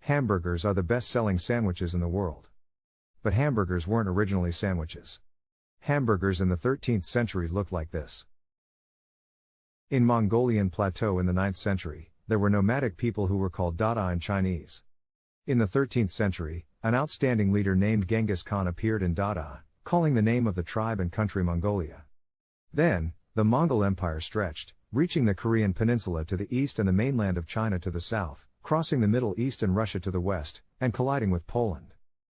Hamburgers are the best-selling sandwiches in the world. But hamburgers weren't originally sandwiches. Hamburgers in the 13th century looked like this. In Mongolian plateau in the 9th century, there were nomadic people who were called Dada in Chinese. In the 13th century, an outstanding leader named Genghis Khan appeared in Dada, calling the name of the tribe and country Mongolia. Then, the Mongol Empire stretched, reaching the Korean peninsula to the east and the mainland of China to the south, crossing the Middle East and Russia to the west, and colliding with Poland.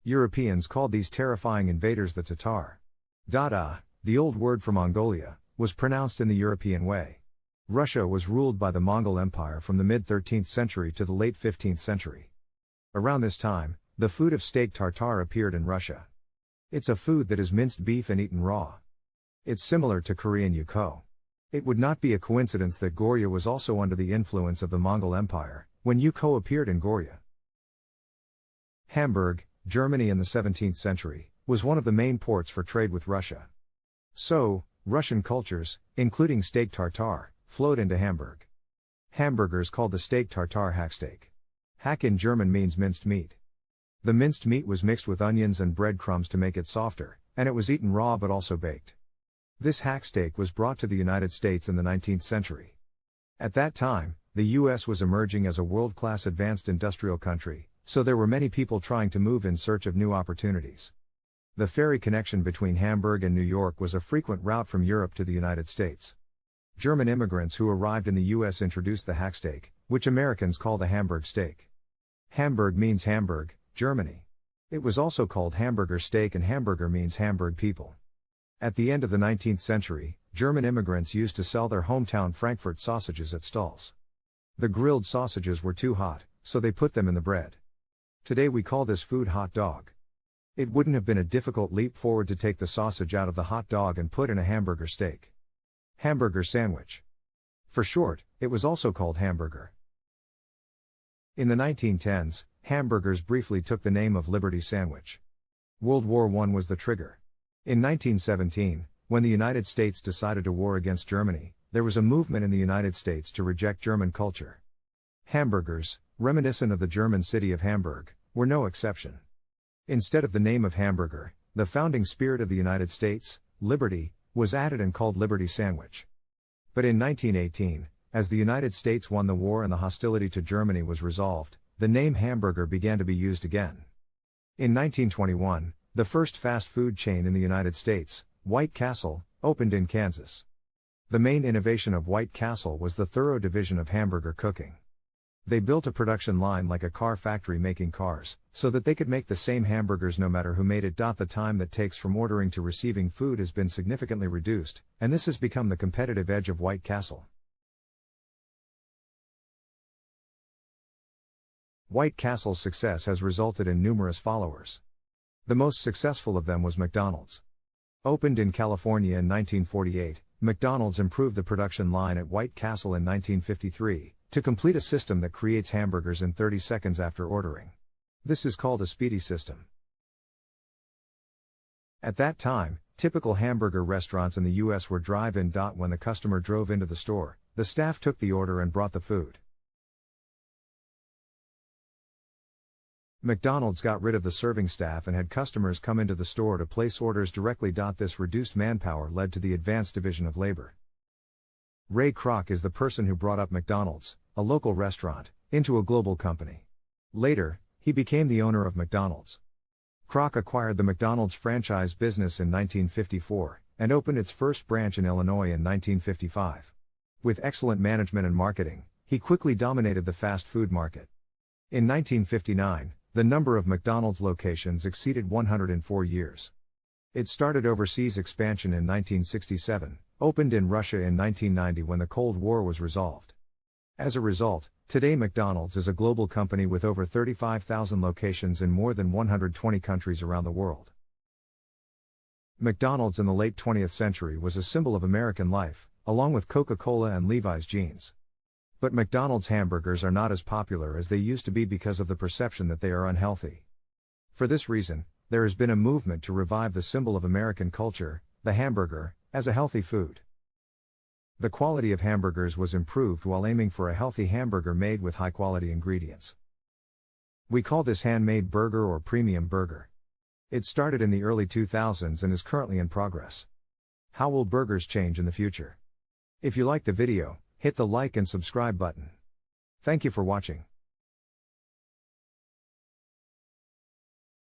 Europeans called these terrifying invaders the Tatar. Dada, the old word for Mongolia, was pronounced in the European way. Russia was ruled by the Mongol Empire from the mid-13th century to the late 15th century. Around this time, the food of steak tartare appeared in Russia. It's a food that is minced beef and eaten raw. It's similar to Korean yuko. It would not be a coincidence that Goryeo was also under the influence of the Mongol Empire, when yuko appeared in Goryeo. Hamburg, Germany in the 17th century, was one of the main ports for trade with Russia. So, Russian cultures, including steak tartare, flowed into Hamburg. Hamburgers called the steak tartare hacksteak. Hack in German means minced meat. The minced meat was mixed with onions and breadcrumbs to make it softer, and it was eaten raw but also baked. This hacksteak was brought to the United States in the 19th century. At that time, the US was emerging as a world-class advanced industrial country, so there were many people trying to move in search of new opportunities. The ferry connection between Hamburg and New York was a frequent route from Europe to the United States. German immigrants who arrived in the US introduced the hacksteak, which Americans call the Hamburg steak. Hamburg means Hamburg, Germany. It was also called Hamburger steak, and Hamburger means Hamburg people. At the end of the 19th century, German immigrants used to sell their hometown Frankfurt sausages at stalls. The grilled sausages were too hot, so they put them in the bread. Today we call this food hot dog. It wouldn't have been a difficult leap forward to take the sausage out of the hot dog and put in a hamburger steak. Hamburger sandwich. For short, it was also called hamburger. In the 1910s, hamburgers briefly took the name of Liberty Sandwich. World War I was the trigger. In 1917, when the United States decided to war against Germany, there was a movement in the United States to reject German culture. Hamburgers, reminiscent of the German city of Hamburg, were no exception. Instead of the name of hamburger, the founding spirit of the United States, liberty, was added and called Liberty Sandwich. But in 1918, as the United States won the war and the hostility to Germany was resolved, the name hamburger began to be used again. In 1921, the first fast food chain in the United States, White Castle, opened in Kansas. The main innovation of White Castle was the thorough division of hamburger cooking. They built a production line like a car factory making cars, so that they could make the same hamburgers no matter who made it. The time that takes from ordering to receiving food has been significantly reduced, and this has become the competitive edge of White Castle. White Castle's success has resulted in numerous followers. The most successful of them was McDonald's. Opened in California in 1948, McDonald's improved the production line at White Castle in 1953, to complete a system that creates hamburgers in 30 seconds after ordering. This is called a speedy system. At that time, typical hamburger restaurants in the US were drive-in. When the customer drove into the store, the staff took the order and brought the food. McDonald's got rid of the serving staff and had customers come into the store to place orders directly. This reduced manpower led to the advanced division of labor. Ray Kroc is the person who brought up McDonald's, a local restaurant, into a global company. Later, he became the owner of McDonald's. Kroc acquired the McDonald's franchise business in 1954, and opened its first branch in Illinois in 1955. With excellent management and marketing, he quickly dominated the fast food market. In 1959, the number of McDonald's locations exceeded 100 in 4 years. It started overseas expansion in 1967, opened in Russia in 1990 when the Cold War was resolved. As a result, today McDonald's is a global company with over 35,000 locations in more than 120 countries around the world. McDonald's in the late 20th century was a symbol of American life, along with Coca-Cola and Levi's jeans. But McDonald's hamburgers are not as popular as they used to be because of the perception that they are unhealthy. For this reason, there has been a movement to revive the symbol of American culture, the hamburger, as a healthy food. The quality of hamburgers was improved while aiming for a healthy hamburger made with high-quality ingredients. We call this handmade burger or premium burger. It started in the early 2000s and is currently in progress. How will burgers change in the future? If you liked the video, hit the like and subscribe button. Thank you for watching.